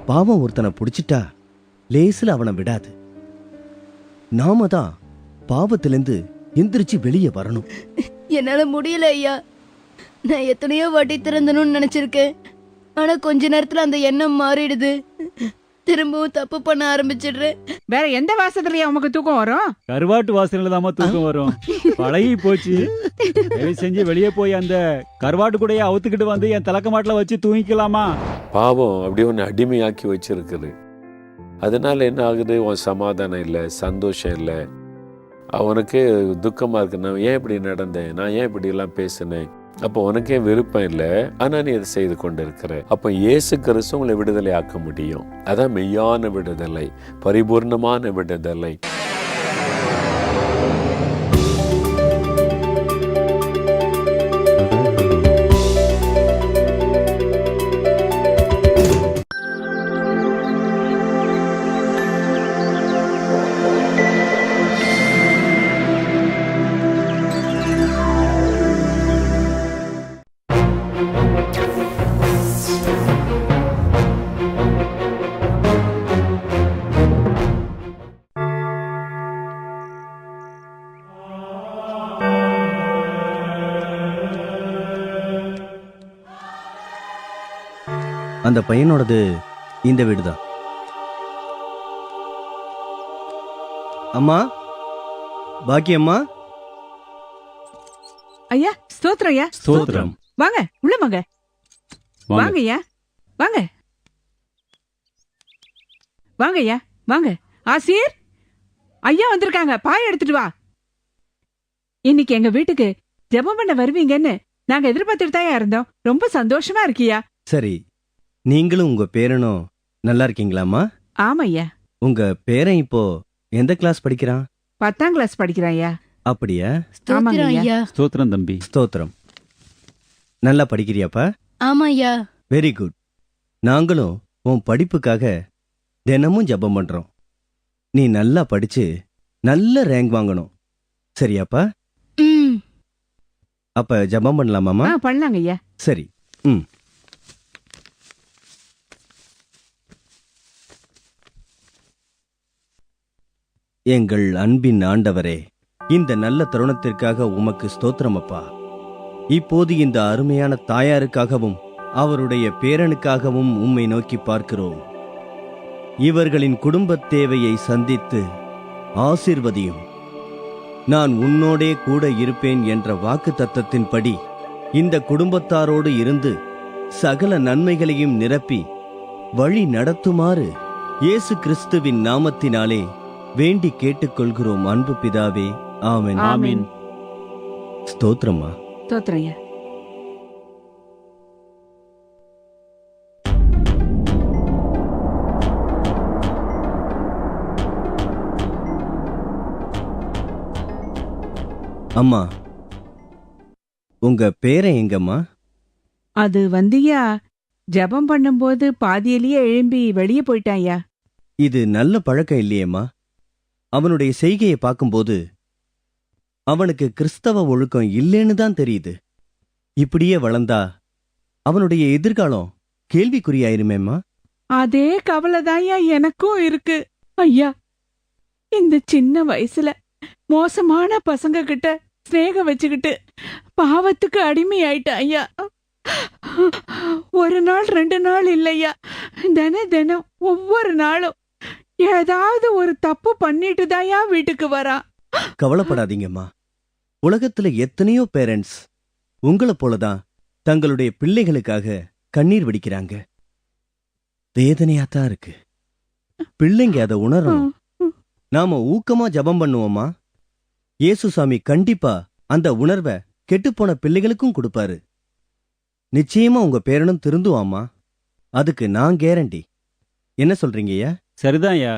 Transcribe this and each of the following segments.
பாவம் ஒருத்தனை பிடிச்சிட்டா லேசில் அவனை விடாது. நாம தான் பாவத்திலிருந்து எந்திரிச்சு வெளியே வரணும். என்னால முடியல ஐயா. நான் எத்தனையோ வாட்டி திறந்தணும்னு நினைச்சிருக்கேன். ஆனா கொஞ்ச நேரத்துல அந்த எண்ணம் மாறிடுது. திரும்பவும் தப்பு பண்ண ஆரம்பிச்சிடுறேன். வேற எந்த வாசத்துலயா உமக்கு தூக்கம் வரும்? கருவாட்டு வாசனையில தாமா தூக்கம் வரும். பழகி போச்சு. தயவு செஞ்சு வெளியே போய் அந்த கருவாட்டு கூடைய அவுத்துக்கிட்டு வந்து என் தலக்க மாட்டில் வச்சு தூங்கிக்கலாமா? பாவம் அப்படி ஒன்று அடிமையாக்கி வச்சிருக்குது. அதனால என்ன ஆகுது? உன் சமாதானம் இல்லை, சந்தோஷம் இல்லை, அவனுக்கு துக்கமா இருக்கு. நான் ஏன் இப்படி நடந்தேன், நான் ஏன் இப்படி எல்லாம் பேசினேன். அப்போ உனக்கே விருப்பம் இல்லை, ஆனா நீ அதை செய்து கொண்டு இருக்கிற. அப்போ இயேசு கிறிஸ்து உங்களை விடுதலை ஆக்க முடியும். அதான் மெய்யான விடுதலை, பரிபூர்ணமான விடுதலை. அந்த பையனோடது இந்த வீடுதான். அம்மா, பாக்கி அம்மா. ஐயா ஸ்தோத்திரம் ஐயா. ஸ்தோத்திரம். வாங்க உள்ள வாங்க. வாங்க ஐயா, வாங்க வாங்க ஐயா, வாங்க. ஆசீர் ஐயா வந்திருக்காங்க, பாய் எடுத்துட்டு வா. இன்னைக்கு எங்க வீட்டுக்கு ஜெபம் பண்ண வருவீங்கன்னு நாங்க எதிர்பார்த்துட்டு தான் இருந்தோம். ரொம்ப சந்தோஷமா இருக்கியா? சரி, நீங்களும் உங்க பேரனும் நல்லா இருக்கீங்களாம்மா? ஆமா ஐயா. உங்க பேரன் இப்போ எந்த கிளாஸ் படிக்கிறான்? 10ஆம் கிளாஸ் படிக்கிறான் ஐயா. அப்படியா? ஸ்தோத்திரம் ஆமாங்க ஐயா. ஸ்தோத்திரம் தம்பி. ஸ்தோத்திரம். நல்லா படிக்கிறியாப்பா? ஆமா ஐயா. Very good. நாங்களும் உன் படிப்புக்காக தினமும் ஜெபம் பண்றோம். நீ நல்லா படிச்சு நல்ல ரேங்க் வாங்கணும். சரியாப்பா? ம். அப்ப ஜெபம் பண்ணலாமாமா? பண்ணலாங்க ஐயா. சரி. ம். எங்கள் அன்பின் ஆண்டவரே, இந்த நல்ல தருணத்திற்காக உமக்கு ஸ்தோத்திரம் அப்பா. இப்போது இந்த அருமையான தாயாருக்காகவும் அவருடைய பேரனுக்காகவும் உம்மை நோக்கி பார்க்கிறோம். இவர்களின் குடும்பத் தேவையை சந்தித்து ஆசீர்வதியும். நான் உன்னோடே கூட இருப்பேன் என்ற வாக்குத்தத்தத்தின்படி இந்த குடும்பத்தாரோடு இருந்து சகல நன்மைகளையும் நிரப்பி வழி நடத்துமாறு இயேசு கிறிஸ்துவின் நாமத்தினாலே வேண்டி கேட்டுக்கொள்கிறோம் அன்பு பிதாவே. ஆமென். ஆமென். ஸ்தோத்திரமா. ஸ்தோத்திரம் ஐயா. அம்மா, உங்க பேரன் எங்கம்மா? அது வந்துயா ஜெபம் பண்ணும்போது பாதியிலேயே எழும்பி வெளியே போயிட்டான் ஐயா. இது நல்ல பழக்கம் இல்லையேம்மா. அவனுடைய செய்கையை பார்க்கும்போது அவனுக்கு கிறிஸ்தவ ஒழுக்கம் இல்லைன்னு தான் தெரியுது. இப்படியே வளர்ந்தா அவனுடைய எதிர்காலம் கேள்விக்குறியாயிருமேம்மா. அதே கவலைதான்யா எனக்கும் இருக்கு ஐயா. இந்த சின்ன வயசுல மோசமான பசங்க கிட்ட ஸ்நேகம் வச்சுக்கிட்டு பாவத்துக்கு அடிமை ஆயிட்டான் ஐயா. ஒரு நாள் 2 நாள் இல்லையா, தினம் ஒவ்வொரு நாளும் ஏதாவது ஒரு தப்பு பண்ணிட்டு தாயா வீட்டுக்கு வரான். கவலைப்படாதீங்கம்மா. உலகத்துல எத்தனையோ பேரண்ட்ஸ் உங்களை போலதான் தங்களுடைய பிள்ளைகளுக்காக கண்ணீர் வடிக்கிறாங்க. வேதனையாத்தான் இருக்கு. பிள்ளைங்க அதை உணரணும். நாம ஊக்கமா ஜெபம் பண்ணுவோமா, இயேசுசாமி கண்டிப்பா அந்த உணர்வை கெட்டுப்போன பிள்ளைகளுக்கும் கொடுப்பாரு. நிச்சயமா உங்க பேரனும் திருந்துவாமா. அதுக்கு நான் கேரண்டி. என்ன சொல்றீங்க ஐயா? சரிதான் ஐயா.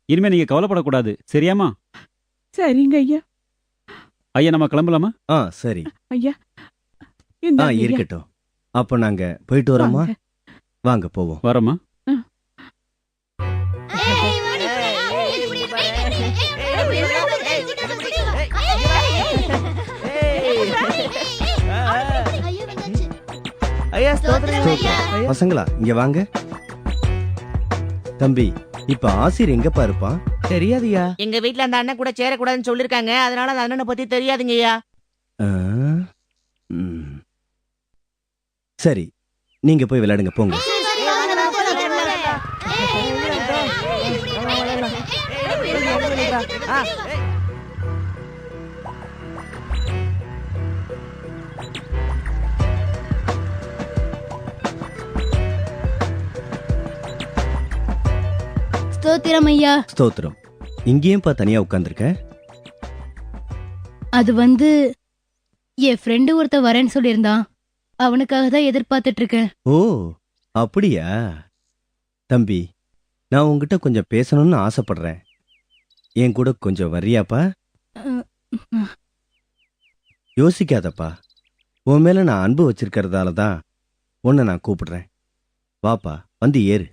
இனிமே நீங்க கவலைப்படக்கூடாது. சரியாமா? சரிங்க ஐயா. ஐயா நம்ம கிளம்பலாமா? சரி ஐயா இருக்கட்டும். அப்ப நாங்க போயிட்டு வரோமா? வாங்க போவோம். வரமா? பசங்களா இங்க வாங்க. தம்பி, இப்ப ஆசிர் எங்கப்பா இருப்பான்? தெரியாதுயா. எங்க வீட்ல அந்த அண்ணன் கூட சேரக்கூடாதுன்னு சொல்லிருக்காங்க. அதனால அந்த அண்ணனை பத்தி தெரியாதுங்கய்யா. ஆ, ம். சரி, நீங்க போய் விளையாடுங்க போங்க. ஸ்தோத்திரம் ஐயா. ஸ்தோத்திரம். இங்கேயும்பா தனியா உட்கார்ந்திருக்க? அது வந்து என் ஃப்ரெண்டு ஒருத்த வரேன்னு சொல்லியிருந்தான். அவனுக்காக தான் எதிர்பார்த்துட்டு இருக்கேன். ஓ, அப்படியா? தம்பி, நான் உன்கிட்ட கொஞ்சம் பேசணும்னு ஆசைப்படுறேன். என் கூட கொஞ்சம் வரியாப்பா? யோசிக்காதப்பா. உன் மேல நான் அன்பு வச்சிருக்கிறதால தான் உன்னை நான் கூப்பிடுறேன். வாப்பா, வந்து ஏறு.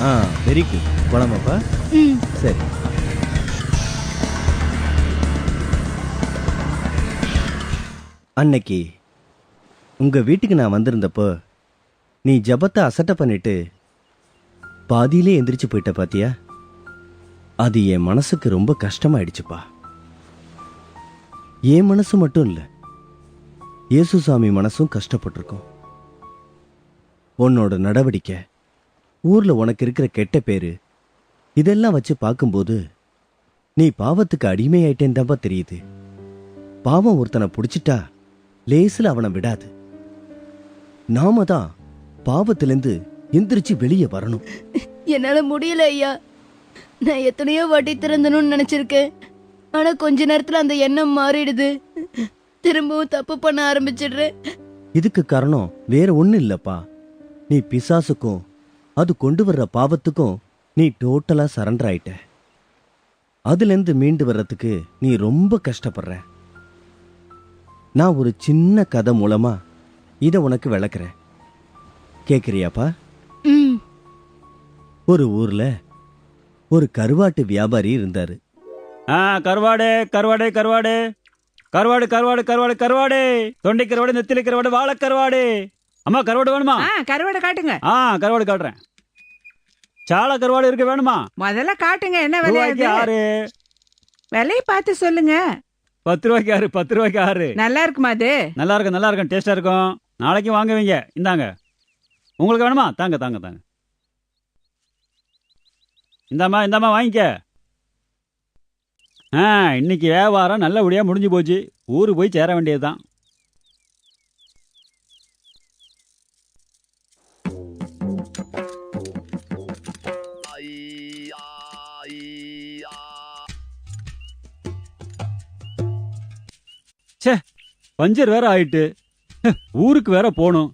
ஆ, வெரி குட். போலாமாப்பா? ம். சரி. அன்னைக்கு உங்க வீட்டுக்கு நான் வந்திருந்தப்போ நீ ஜபத்தை அசட்டை பண்ணிட்டு பாதியிலே எந்திரிச்சு போயிட்ட பாத்தியா? அது என் மனசுக்கு ரொம்ப கஷ்டமாயிடுச்சுப்பா. என் மனசு மட்டும் இல்ல, இயேசுசாமி மனசும் கஷ்டப்பட்டிருக்கும். உன்னோட நடவடிக்கை, ஊர்ல உனக்கு இருக்கிற கெட்ட பேரு, இதெல்லாம் வச்சு பார்க்கும்போது நீ பாவத்துக்கு அடிமையாயிட்டேன்னு தான்ப்பா தெரியுது. பாவம் ஒருத்தனை பிடிச்சிட்டா லேசில் அவனை விடாது. நாம தான் பாவத்திலிருந்து எந்திரிச்சு வெளியே வரணும். என்னால முடியல ஐயா. நான் எத்தனையோ வாட்டி திறந்தணும்னு நினைச்சிருக்கேன். ஆனா கொஞ்ச நேரத்துல அந்த எண்ணம் மாறிடுது. திரும்பவும் தப்பு பண்ண ஆரம்பிச்சிடுறேன். இதுக்கு காரணம் வேற ஒண்ணும் இல்லப்பா. நீ பிசாசுக்கும் அது கொண்டு வர்ற பாவத்துக்கும் நீ டோட்டலா சரண்டர் ஆயிட்ட. அதுலேருந்து மீண்டு வர்றதுக்கு நீ ரொம்ப கஷ்டப்படுற. நான் ஒரு சின்ன கதை மூலமா இத உனக்கு விளக்குறேன். கேக்குறியாப்பா? ம். ஒரு ஊர்ல ஒரு கருவாட்டு வியாபாரி இருந்தாரு. கருவாடு கருவாடு கருவாடு கருவாடு கருவாடு கருவாடு கருவாடு தொண்டை கருவாடு, நெத்திலி கருவாடு, வாழை கருவாடு. அம்மா கருவாடு வேணுமா? கருவாடை காட்டுங்க. கருவாடு காட்டுறேன். சால கருவாடு இருக்கு, வேணுமா? முதல்ல காட்டுங்க, என்ன ரூபாய்க்கு விலை? 6. விலையை பார்த்து சொல்லுங்க. 10 ரூபாய்க்கு 6, 10 ரூபாய்க்கு 6. நல்லா இருக்குமா அது? நல்லா இருக்கும், நல்லா இருக்கும், டேஸ்டா இருக்கும். நாளைக்கு வாங்குவீங்க. இந்தாங்க. உங்களுக்கு வேணுமா? தாங்க தாங்க தாங்க. இந்தாம்மா இந்தாம்மா வாங்கிக்க. இன்னைக்கு வியாபாரம் நல்லபடியா முடிஞ்சு போச்சு. ஊரு போய் சேர வேண்டியதுதான். ச்சே, பஞ்சர் வேற ஆயிட்டு. ஊருக்கு வேற போகணும்.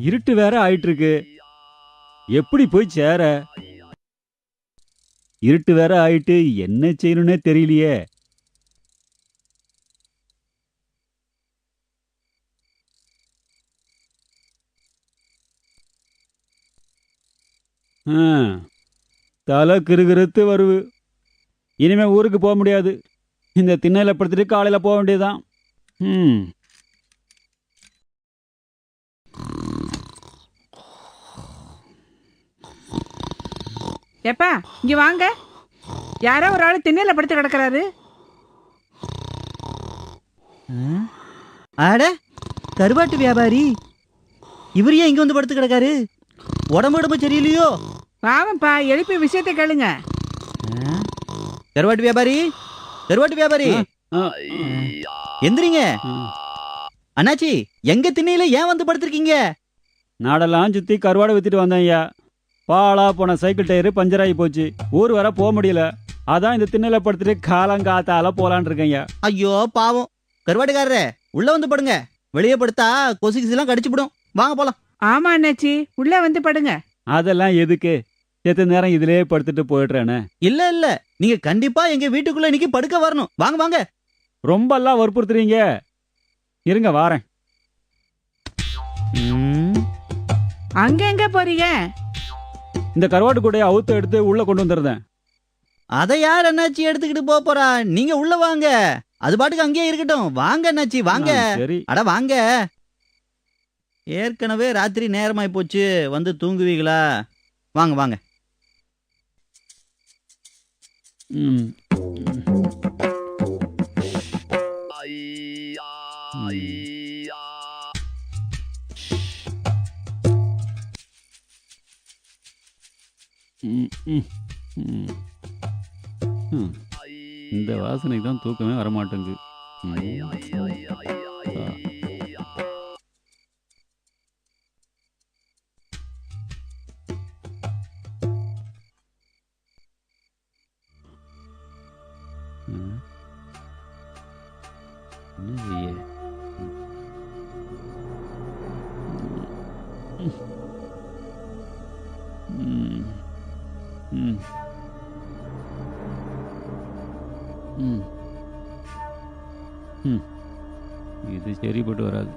இருட்டு வேற ஆயிட்டு இருக்கு. எப்படி போய் சேர? இருட்டு வேற ஆயிட்டு என்ன செய்யணும்னே தெரியலையே. தலை கிருகிருத்து வருவு. இனிமே ஊருக்கு போக முடியாது. இந்த திண்ணையில படுத்துட்டு காலையில போக வேண்டியதுதான். எப்பா இங்க வாங்க. யாரோ ஒரு ஆளு திண்ணையில படுத்து கிடக்குறாரு. அட, கருவாட்டு வியாபாரி இவர் ஏன் இங்க வந்து படுத்து கிடக்காரு? உடம்பு சரியில்லையோ? பாவம்பா, எழுப்பி விஷயத்தை கேளுங்க. கருவாட்டு வியாபாரி, கருவாட்டு வியாபாரி, எந்திரிங்க. அண்ணாச்சி, எங்க திண்ணையில ஏன் வந்து படுத்திருக்கீங்க? நாடெல்லாம் சுத்தி கருவாடை வித்துட்டு வந்தேன் ஐயா. பாலா போன சைக்கிள் டயரு பஞ்சராகி போச்சு. ஊர் வர போக முடியல. அதான் இந்த திண்ணையில படுத்துட்டு காலங்காத்தால போலான் இருக்கேன் ஐயா. ஐயோ பாவம், கருவாட்டுக்காரரே உள்ள வந்து படுங்க. வெளியே படுத்தா கொசு கிசுலாம் கடிச்சுவிடும். வாங்க போலாம். ஆமா அண்ணாச்சி, உள்ள வந்து படுங்க. அதெல்லாம் எதுக்கு? எத்தனை நேரம் இதுலயே படுத்துட்டு போயிடுறேன்னு. இல்ல இல்ல, நீங்க கண்டிப்பா எங்க வீட்டுக்குள்ள இன்னைக்கு படுக்க வரணும். வாங்க வாங்க. ரொம்ப எல்லாம் வற்புறுத்துறீங்க. இருங்க வாரேன். அங்க எங்க போறீங்க? இந்த கருவாட்டு கூடைய அவுத்து எடுத்து உள்ள கொண்டு வந்துருந்தேன். அதை யார் அண்ணாச்சி எடுத்துக்கிட்டு போக போறா? நீங்க உள்ள வாங்க. அது பாட்டுக்கு அங்கேயே இருக்கட்டும். வாங்க அண்ணாச்சி, வாங்க. சரி. அட வாங்க. ஏற்கனவே ராத்திரி நேரமாய் போச்சு, வந்து தூங்குவீங்களா? வாங்க வாங்க. ம். ம், ம், ம். ம். இந்த வாசனைக்கு தான் தூக்கமே வரமாட்டேங்குது. ஆ. ம். என்ன செய்ய? ம். ம். ம். ம். இது சரிப்பட்டு வராது.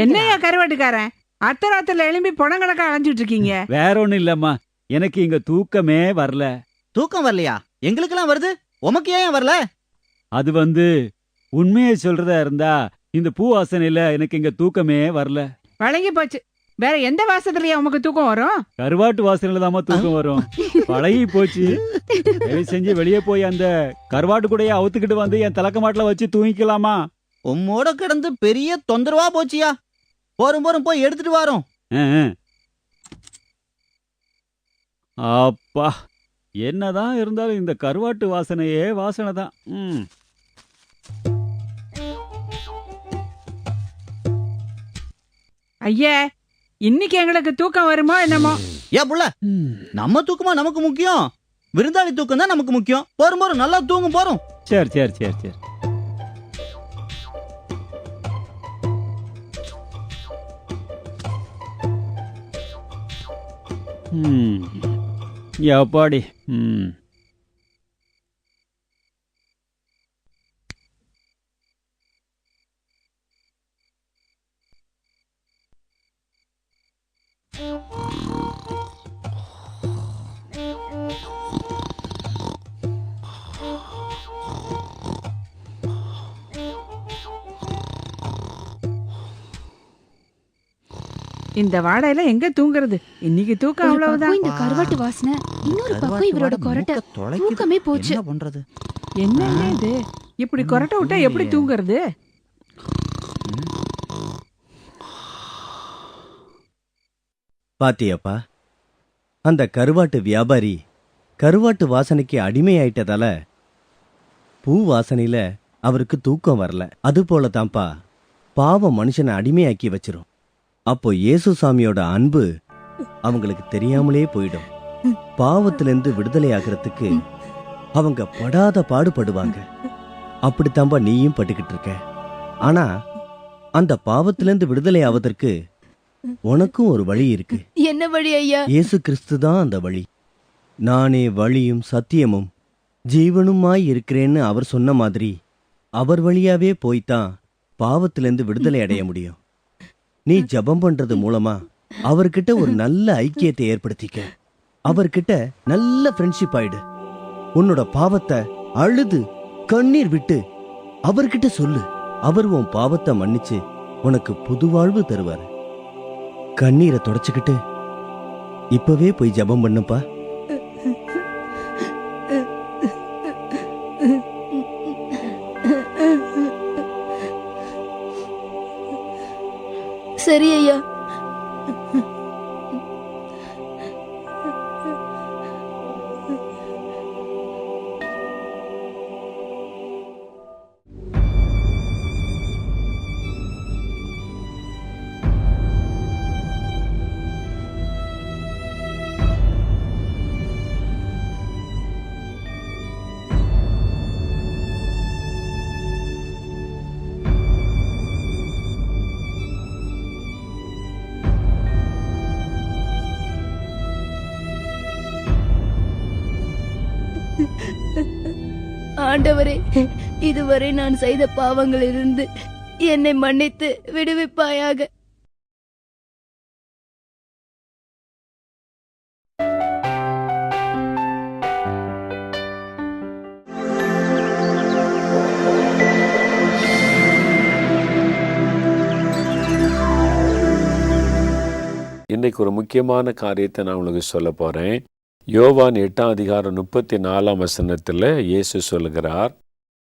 என்னையா கருவாட்டுக்காரன் அத்தராத்துல எழும்பி பணக்கணக்கா அலைஞ்சிட்டு இருக்கீங்க? வேற ஒண்ணும் இல்லம்மா, எனக்கு இங்க தூக்கமே வரல. தூக்கம் வரலையா? எங்களுக்கெல்லாம் வருது, உமக்கு ஏன் வரல? அது வந்து உண்மையை சொல்றதா இருந்தா இந்த பூ வாசனையில எனக்கு இங்க தூக்கமே வரல. வழங்கி போச்சு. வேற எந்த வாசத்துலயா உமக்கு தூக்கம் வரும்? கருவாட்டு வாசனையில தாம்மா தூக்கம் வரும். பழகி போச்சு. தயவு செஞ்சு வெளியே போய் அந்த கருவாட்டு கூடைய அவுத்துக்கிட்டு வந்து என் தலக்க மாட்டுல வச்சு தூங்கிக்கலாமா? உம்மோட கிடந்து பெரிய தொந்தரவா போச்சியா. போரும் போரும் போய் எடுத்துட்டு வாரோம். அப்பா, என்னதான் இருந்தாலும் இந்த கருவாட்டு வாசனையே வாசனை தான். ம். ஐயா, இன்னைக்கு எங்களுக்கு தூக்கம் வருமோ என்னமோ? ஏன் புள்ள, நம்ம தூக்கமா நமக்கு முக்கியம்? விருந்தாளி தூக்கம் தான் நமக்கு முக்கியம். போரும் போரும் நல்லா தூங்கும் போறோம். சரி சரி சரி சரி. எப்பாடி. ம். இந்த வாடையில எங்க தூங்குறது? இன்னைக்கு தூக்கம் ஒரு அவ்வளவுதான். பக்கம் இந்த கருவாட்டு வாசனை, இன்னொரு பக்கம் இவரோட கொரட்டை. தூக்கமே போச்சு. என்ன பண்றது? என்னங்க இது? இப்படி கொரட்டை விட்டா எப்படி தூங்குறது? பாத்தியாப்பா, அந்த கருவாட்டு வியாபாரி கருவாட்டு வாசனைக்கு அடிமையாயிட்டதால பூ வாசனையில அவருக்கு தூக்கம் வரல. அது போல தான்ப்பா பாவம் மனுஷனை அடிமையாக்கி வச்சிரும். அப்போ இயேசு சாமியோட அன்பு அவங்களுக்கு தெரியாமலே போயிடும். பாவத்திலிருந்து விடுதலை ஆகிறதுக்கு அவங்க படாத பாடுபடுவாங்க. அப்படித்தான்பா நீயும் பட்டுக்கிட்டு இருக்க. ஆனா அந்த பாவத்திலிருந்து விடுதலை ஆவதற்கு உனக்கும் ஒரு வழி இருக்கு. என்ன வழி ஐயா? இயேசு கிறிஸ்து தான் அந்த வழி. நானே வழியும் சத்தியமும் ஜீவனுமாய் இருக்கிறேன்னு அவர் சொன்ன மாதிரி அவர் வழியாவே போய்தான் பாவத்திலிருந்து விடுதலை அடைய முடியும். நீ ஜெபம் பண்றது மூலமா அவர்கிட்ட ஒரு நல்ல ஐக்கியத்தை ஏற்படுத்திக்க. அவர்கிட்ட நல்ல ஃப்ரெண்ட்ஷிப் ஆயிடு. உன்னோட பாவத்தை அழுது கண்ணீர் விட்டு அவர்கிட்ட சொல்லு. அவர் உன் பாவத்தை மன்னிச்சு உனக்கு புது வாழ்வு தருவார். கண்ணீரை தொடச்சுக்கிட்டு இப்பவே போய் ஜெபம் பண்ணுப்பா. சரி ஐயா. ஆண்டவரே, இதுவரை நான் செய்த பாவங்களிலிருந்து என்னை மன்னித்து விடுவிப்பாயாக. இன்னைக்கு ஒரு முக்கியமான காரியத்தை நான் உங்களுக்கு சொல்ல போகிறேன். யோவான் 8:34 இயேசு சொல்லுகிறார்,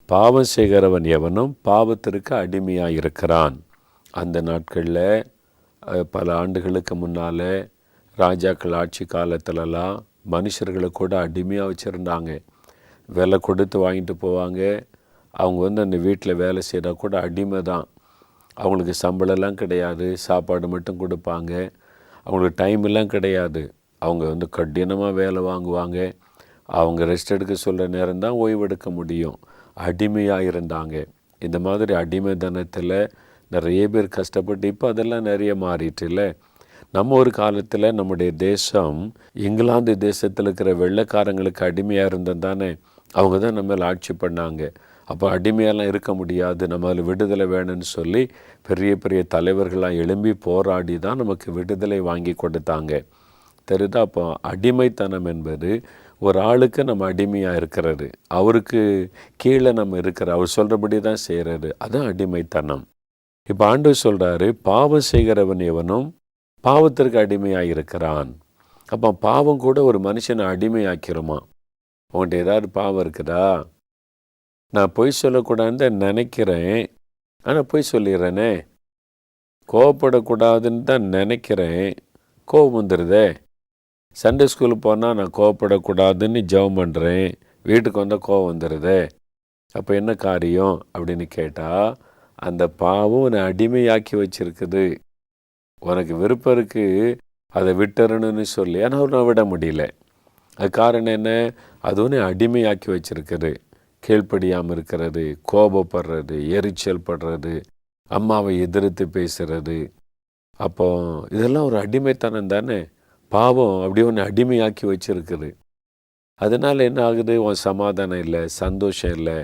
பாவம் செய்கிறவன் எவனும் பாவத்திற்கு அடிமையாக இருக்கிறான். அந்த நாட்களில் பல ஆண்டுகளுக்கு முன்னால் ராஜாக்கள் ஆட்சி காலத்திலலாம் மனுஷர்களை கூட அடிமையாக வச்சுருந்தாங்க. விலை கொடுத்து வாங்கிட்டு போவாங்க. அவங்க அந்த வீட்டில் வேலை செய்கிறா கூட அடிமை தான். அவங்களுக்கு சம்பளம்லாம் கிடையாது, சாப்பாடு மட்டும் கொடுப்பாங்க. அவங்களுக்கு டைம் எல்லாம் கிடையாது. அவங்க கடினமாக வேலை வாங்குவாங்க. அவங்க ரெஸ்ட் எடுக்க சொல்கிற நேரம் தான் ஓய்வெடுக்க முடியும். அடிமையாக இருந்தாங்க. இந்த மாதிரி அடிமைத்தனத்தில் நிறைய பேர் கஷ்டப்பட்டு இப்போ அதெல்லாம் நிறைய மாறிட்டுல. நம்ம ஒரு காலத்தில் நம்முடைய தேசம் இங்கிலாந்து தேசத்தில் இருக்கிற வெள்ளைக்காரங்களுக்கு அடிமையாக இருந்தது தானே. அவங்க தான் நம்ம மேலே ஆட்சி பண்ணாங்க. அப்போ அடிமையெல்லாம் இருக்க முடியாது, நம்ம அதில் விடுதலை வேணும்னு சொல்லி பெரிய பெரிய தலைவர்களாக எழும்பி போராடி தான் நமக்கு விடுதலை வாங்கி கொடுத்தாங்க. தெரியுதா? அப்போ அடிமைத்தனம் என்பது ஒரு ஆளுக்கு நம்ம அடிமையாக இருக்கிறது, அவருக்கு கீழே நம்ம இருக்கிற, அவர் சொல்கிறபடி தான் செய்கிறது, அதுதான் அடிமைத்தனம். இப்போ ஆண்டவர் சொல்கிறாரு, பாவம் செய்கிறவன் எவனும் பாவத்திற்கு அடிமையாக இருக்கிறான். அப்போ பாவம் கூட ஒரு மனுஷனை அடிமையாக்கிறோமா? உங்கள்கிட்ட ஏதாவது பாவம் இருக்குதா? நான் பொய் சொல்லக்கூடாதுன்னு தான் நினைக்கிறேன், ஆனால் பொய் சொல்லிடுறேனே. கோவப்படக்கூடாதுன்னு தான் நினைக்கிறேன், கோவம் வந்துடுதே. சண்டே ஸ்கூலுக்கு போனால் நான் கோவப்படக்கூடாதுன்னு ஜெபம் பண்ணுறேன், வீட்டுக்கு வந்தால் கோவம் வந்துடுதே. அப்போ என்ன காரியம் அப்படின்னு கேட்டால், அந்த பாவம் உன்னை அடிமையாக்கி வச்சிருக்குது. உனக்கு விருப்பம் இருக்குது அதை விட்டுறணும்னு சொல்லி, ஆனால் நான் விட முடியல. அது காரணம் என்ன? அது உன்னை அடிமையாக்கி வச்சிருக்குது. கீழ்ப்படியாமல் இருக்கிறது, கோபப்படுறது, எரிச்சல் படுறது, அம்மாவை எதிர்த்து பேசுறது. அப்போ இதெல்லாம் ஒரு அடிமைத்தனம் தானே. பாவம் அப்படி ஒன்று அடிமையாக்கி வச்சிருக்குது. அதனால் என்ன ஆகுது? உன் சமாதானம் இல்லை, சந்தோஷம் இல்லை,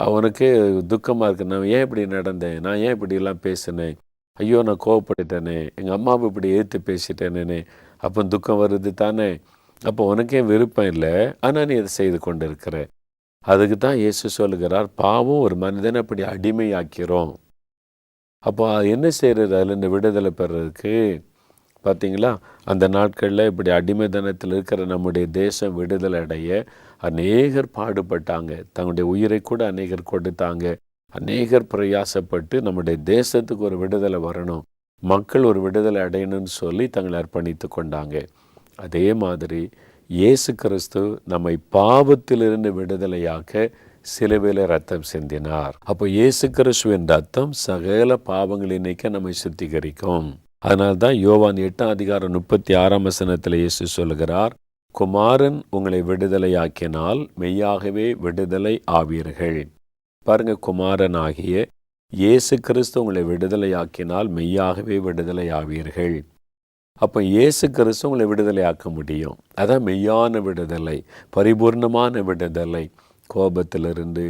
அவனுக்கு துக்கமாக இருக்கு. நான் ஏன் இப்படி நடந்தேன், நான் ஏன் இப்படிலாம் பேசினேன், ஐயோ நான் கோவப்பட்டுட்டேனே, எங்கள் அம்மாவை இப்படி ஏற்று பேசிட்டேனே, அப்போ துக்கம் வருது தானே. அப்போ உனக்கே விருப்பம் இல்லை, ஆனால் நீ அதை செய்து கொண்டு இருக்கிற. அதுக்கு தான் இயேசு சொல்லுகிறார், பாவம் ஒரு மனிதனை அப்படி அடிமையாக்கிறோம். அப்போ அது என்ன செய்கிறது? அதில் இந்த விடுதலை பெறதுக்கு பார்த்தீங்களா, அந்த நாட்களில் இப்படி அடிமைத்தனத்தில் இருக்கிற நம்முடைய தேசம் விடுதலை அடைய அநேகர் பாடுபட்டாங்க. தங்களுடைய உயிரை கூட அநேகர் கொடுத்தாங்க. அநேகர் பிரயாசப்பட்டு நம்முடைய தேசத்துக்கு ஒரு விடுதலை வரணும், மக்கள் ஒரு விடுதலை அடையணும்னு சொல்லி தங்களை அர்ப்பணித்து கொண்டாங்க. அதே மாதிரி இயேசு கிறிஸ்து நம்மை பாவத்திலிருந்து விடுதலையாக்க சிலுவையில் ரத்தம் சிந்தினார். அப்போ இயேசு கிறிஸ்துவின் ரத்தம் சகல பாவங்களை நீக்க நம்மை சுத்திகரிக்கும். அதனால்தான் யோவான் 8:36 இயேசு சொல்லுகிறார், குமாரன் உங்களை விடுதலையாக்கினால் மெய்யாகவே விடுதலை ஆவீர்கள். பாருங்க, குமாரன் ஆகிய இயேசு கிறிஸ்து உங்களை விடுதலையாக்கினால் மெய்யாகவே விடுதலை ஆவீர்கள். அப்போ இயேசு கிறிஸ்து உங்களை விடுதலையாக்க முடியும். அதான் மெய்யான விடுதலை, பரிபூர்ணமான விடுதலை. கோபத்திலிருந்து,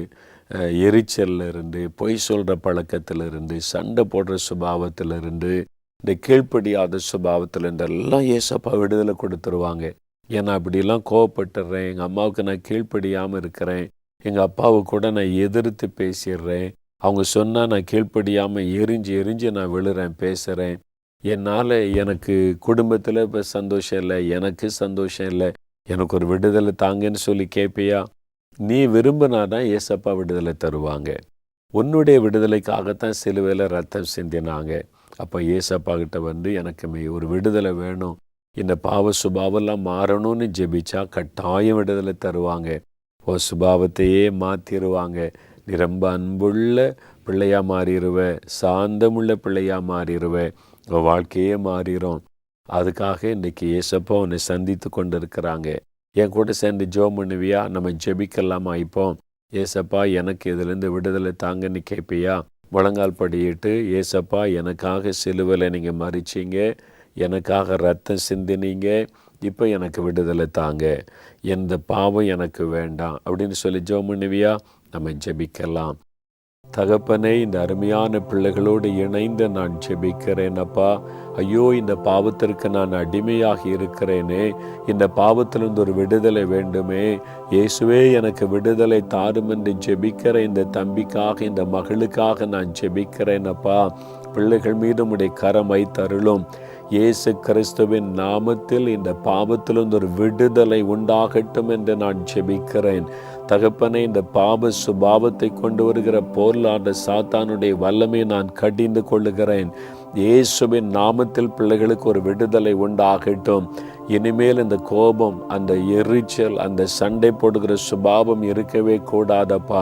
எரிச்சலிருந்து, பொய் சொல்கிற பழக்கத்திலிருந்து, சண்டை போடுற சுபாவத்திலிருந்து, இந்த கீழ்ப்படியாத சுபாவத்திலிருந்து எல்லாம் ஏசப்பா விடுதலை கொடுத்துருவாங்க. ஏன்னா அப்படிலாம் கோவப்பட்டுடுறேன், எங்கள் அம்மாவுக்கு நான் கீழ்ப்படியாமல் இருக்கிறேன், எங்கள் அப்பாவை கூட நான் எதிர்த்து பேசிடுறேன், அவங்க சொன்னால் நான் கீழ்ப்படியாமல் எரிஞ்சு நான் விழுறேன், பேசுகிறேன், என்னால் எனக்கு குடும்பத்தில் இப்போ சந்தோஷம் இல்லை, எனக்கு சந்தோஷம் இல்லை, எனக்கு ஒரு விடுதலை தாங்கன்னு சொல்லி கேட்பியா? நீ விரும்பினாதான் ஏசப்பா விடுதலை தருவாங்க. உன்னுடைய விடுதலைக்காகத்தான் சிலுவையில் ரத்தம் சிந்தினாங்க. அப்போ ஏசப்பா கிட்ட எனக்கு ஒரு விடுதலை வேணும், இந்த பாவ சுபாவெல்லாம் மாறணும்னு ஜெபிச்சா கட்டாயம் விடுதலை தருவாங்க. ஓ சுபாவத்தையே மாற்றிடுவாங்க. நீ ரொம்ப அன்புள்ள பிள்ளையாக மாறிடுவ, சாந்தமுள்ள பிள்ளையாக மாறிடுவ, உன் வாழ்க்கையே மாறிடும். அதுக்காக இன்றைக்கி ஏசப்பா உன்னை சந்தித்து கொண்டு இருக்கிறாங்க. என் கூட சேர்ந்து ஜெபம் பண்ணுவியா? நம்ம ஜெபிக்கலாமா? இப்போ ஏசப்பா எனக்கு இதிலேருந்து விடுதலை தாங்கன்னு கேட்பியா? முழங்கால் படியிட்டு, ஏசப்பா எனக்காக சிலுவையில் நீங்கள் மறிச்சிங்க, எனக்காக ரத்தம் சிந்தினீங்க, இப்போ எனக்கு விடுதலை தாங்க, எந்த பாவம் எனக்கு வேண்டாம் அப்படின்னு சொல்லி ஜெபம் பண்ணுவியா? நம்ம ஜெபிக்கலாம். தகப்பனே, இந்த அருமையான பிள்ளைகளோடு இணைந்து நான் ஜெபிக்கிறேன் அப்பா. ஐயோ, இந்த பாவத்திற்கு நான் அடிமையாக இருக்கிறேனே, இந்த பாவத்திலிருந்து ஒரு விடுதலை வேண்டுமே. இயேசுவே எனக்கு விடுதலை தாரும் என்று ஜெபிக்கிற இந்த தம்பிக்காக, இந்த மகளுக்காக நான் ஜெபிக்கிறேன் அப்பா. பிள்ளைகள் மீது உம்முடைய கரம் வைத்தருளும். இயேசு கிறிஸ்துவின் நாமத்தில் இந்த பாவத்திலிருந்து ஒரு விடுதலை உண்டாகட்டும் என்று நான் ஜெபிக்கிறேன். தகப்பனே, இந்த பாப சுபாவத்தை கொண்டு வருகிற பொருளான சாத்தானுடைய வல்லமை நான் கடிந்து கொள்ளுகிறேன். இயேசுவின் நாமத்தில் பிள்ளைகளுக்கு ஒரு விடுதலை உண்டாகட்டும். இனிமேல் இந்த கோபம், அந்த எரிச்சல், அந்த சண்டை போடுகிற சுபாவம் இருக்கவே கூடாதப்பா.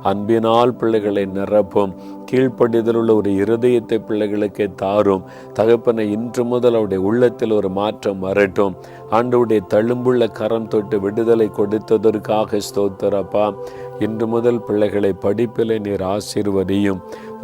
அன்பினால் பிள்ளைகளை நிரப்பும். கீழ்ப்படிதல் உள்ள ஒரு இருதயத்தை பிள்ளைகளுக்கே தாரும். தகப்பனை, இன்று முதல் அவருடைய உள்ளத்தில் ஒரு மாற்றம் வரட்டும். ஆண்டவருடைய தழும்புள்ள கரம் தொட்டு விடுதலை கொடுத்ததற்காக ஸ்தோத்திரப்பா. இன்று முதல் பிள்ளைகளை படிப்பிலே நீர் ஆசீர்வதியும்.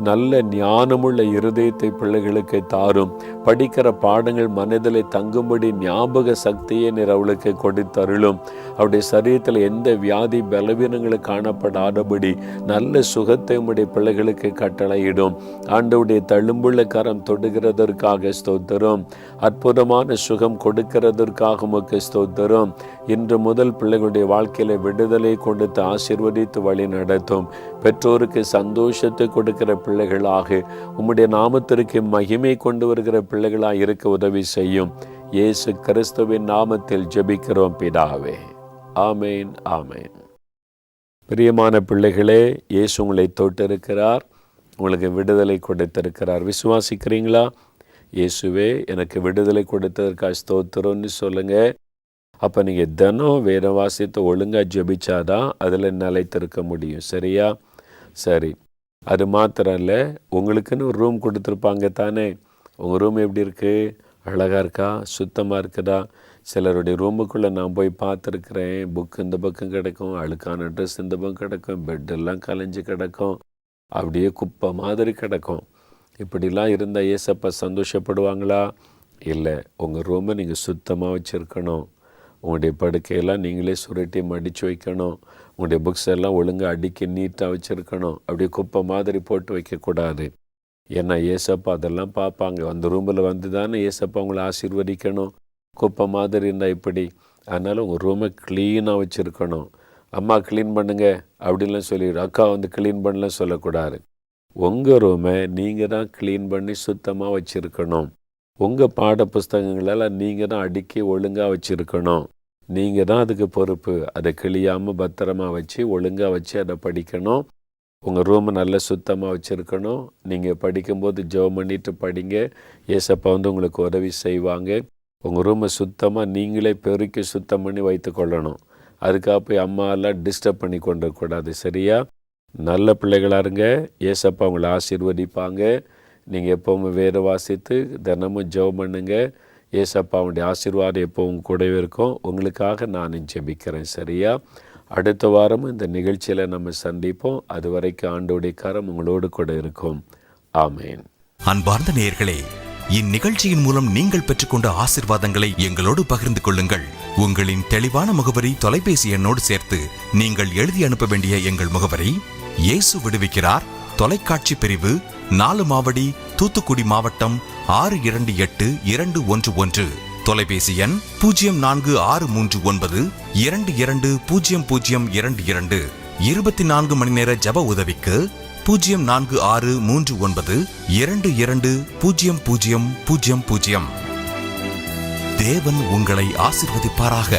நல்ல ஞானமுள்ள இருதயத்தை பிள்ளைகளுக்கு தாரும். படிக்கிற பாடங்கள் மனதிலே தங்கும்படி ஞாபக சக்தியை நீர் அவளுக்கு கொடுத்தருளும். அவருடைய சரீரத்தில் எந்த வியாதி பலவீனங்களும் காணப்படாதபடி நல்ல சுகத்தை உடைய பிள்ளைகளுக்கு கட்டளையிடும். ஆண்டவருடைய தழும்புள்ள கரம் தொடுகிறதற்காக ஸ்தோத்திரம். அற்புதமான சுகம் கொடுக்கிறதற்காக உமக்கு ஸ்தோத்திரம். இன்று முதல் பிள்ளைகளுடைய வாழ்க்கையில விடுதலை கொடுத்து ஆசீர்வதித்து வழி நடத்தும். பெற்றோருக்கு சந்தோஷத்தை கொடுக்கிற பிள்ளைகளாக, உம்முடைய நாமத்திற்கு மகிமை கொண்டு வருகிற பிள்ளைகளாக இருக்க உதவி செய்யும். இயேசு கிறிஸ்துவின் நாமத்தில் ஜெபிக்கிறோம் பிதாவே. ஆமேன், ஆமேன். பிரியமான பிள்ளைகளே, இயேசு உங்களை தொட்டிருக்கிறார், உங்களுக்கு விடுதலை கொடுத்திருக்கிறார். விசுவாசிக்கிறீங்களா? இயேசுவே எனக்கு விடுதலை கொடுத்ததற்காக ஸ்தோத்திரம்னு சொல்லுங்க. அப்போ நீங்கள் தினம் வேத வாசித்து ஒழுங்காக ஜெபிச்சாதான் அதில் நிலைத்திருக்க முடியும். சரியா? சரி. அது மாத்திரம் இல்லை, உங்களுக்குன்னு ஒரு ரூம் கொடுத்துருப்பாங்க தானே. உங்கள் ரூம் எப்படி இருக்குது? அழகாக இருக்கா? சுத்தமாக இருக்குதா? சிலருடைய ரூமுக்குள்ளே நான் போய் பார்த்துருக்குறேன். புக்கு இந்த பக்கம் கிடக்கும், அழுக்கான ட்ரெஸ் இந்த பக்கம் கிடக்கும், பெட்டெல்லாம் கலைஞ்சு கிடக்கும், அப்படியே குப்பை மாதிரி கிடக்கும். இப்படிலாம் இருந்தால் ஏசப்பா சந்தோஷப்படுவாங்களா? இல்லை. உங்கள் ரூமை நீங்கள் சுத்தமாக வச்சுருக்கணும். உங்களுடைய படுக்கையெல்லாம் நீங்களே சுருட்டி மடித்து வைக்கணும். உங்களுடைய புக்ஸ் எல்லாம் ஒழுங்காக அடுக்கி நீட்டாக வச்சுருக்கணும். அப்படியே குப்பை மாதிரி போட்டு வைக்கக்கூடாது. ஏன்னா ஏசப்பா அதெல்லாம் பார்ப்பாங்க. அந்த ரூமில் வந்து தானே ஏசப்பா உங்களை ஆசீர்வதிக்கணும். குப்பை மாதிரி இருந்தால் இப்படி. அதனால் உங்கள் ரூமை க்ளீனாக வச்சுருக்கணும். அம்மா க்ளீன் பண்ணுங்க அப்படின்லாம் சொல்லிடு, அக்கா வந்து க்ளீன் பண்ணலாம் சொல்லக்கூடாது. உங்கள் ரூமை நீங்கள் தான் க்ளீன் பண்ணி சுத்தமாக வச்சுருக்கணும். உங்கள் பாட புஸ்தகங்களெல்லாம் நீங்கள் தான் அடுக்கி ஒழுங்காக வச்சுருக்கணும். நீங்கள் தான் அதுக்கு பொறுப்பு. அதை கிழியாமல் பத்திரமா வச்சு ஒழுங்காக வச்சு அதை படிக்கணும். உங்கள் ரூமை நல்லா சுத்தமாக வச்சுருக்கணும். நீங்கள் படிக்கும்போது ஜெபம் பண்ணிட்டு படிங்க. ஏசப்பா வந்து உங்களுக்கு உதவி செய்வாங்க. உங்கள் ரூமை சுத்தமாக நீங்களே பெருக்கி சுத்தம் பண்ணி வைத்து கொள்ளணும். அதுக்காக போய் அம்மாவெல்லாம் டிஸ்டர்ப் பண்ணி கொண்டுக்கூடாது. சரியா? நல்ல பிள்ளைகளாக இருங்க. ஏசப்பா உங்களை ஆசீர்வதிப்பாங்க. நீங்கள் எப்போவும் வேத வாசித்து தினமும் ஜெபம் பண்ணுங்க. ஏசப்பாவுடைய ஆசீர்வாதம் எப்போவும் கூடவே இருக்கும். உங்களுக்காக நான் ஜெபிக்கிறேன். சரியா? அடுத்த வாரம் இந்த நிகழ்ச்சியில் நம்ம சந்திப்போம். அது வரைக்கும் ஆண்டோடைய கரம் உங்களோடு கூட இருக்கும். ஆமேன். அன்பார்ந்த நேயர்களே, இந்நிகழ்ச்சியின் மூலம் நீங்கள் பெற்றுக்கொண்ட ஆசீர்வாதங்களை எங்களோடு பகிர்ந்து கொள்ளுங்கள். உங்களின் தெளிவான முகவரி தொலைபேசி எண்ணோடு சேர்த்து நீங்கள் எழுதி அனுப்ப வேண்டிய எங்கள் முகவரி: இயேசு விடுவிக்கிறார், தொலைக்காட்சி பிரிவு, 4 மாவடி, தூத்துக்குடி மாவட்டம் 628211. தொலைபேசி எண் 046392200022. 24 மணி நேர ஜப உதவிக்கு 046392200000. தேவன் உங்களை ஆசீர்வதிப்பாராக.